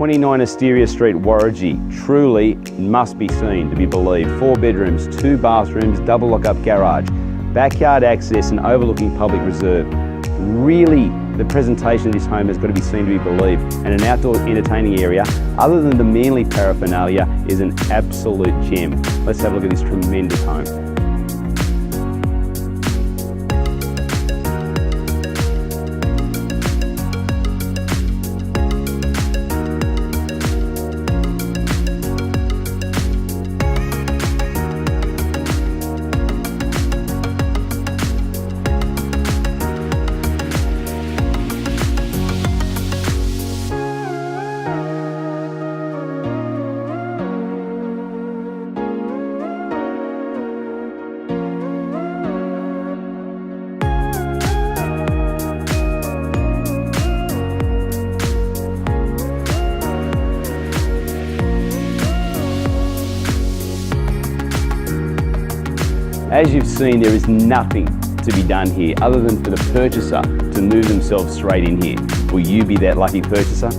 29 Asteria Street, Worrigee. Truly must be seen to be believed. 4 bedrooms, 2 bathrooms, double lock-up garage, backyard access and overlooking public reserve. Really, the presentation of this home has got to be seen to be believed, and an outdoor entertaining area, other than the Manly paraphernalia, is an absolute gem. Let's have a look at this tremendous home. As you've seen, there is nothing to be done here other than for the purchaser to move themselves straight in here. Will you be that lucky purchaser?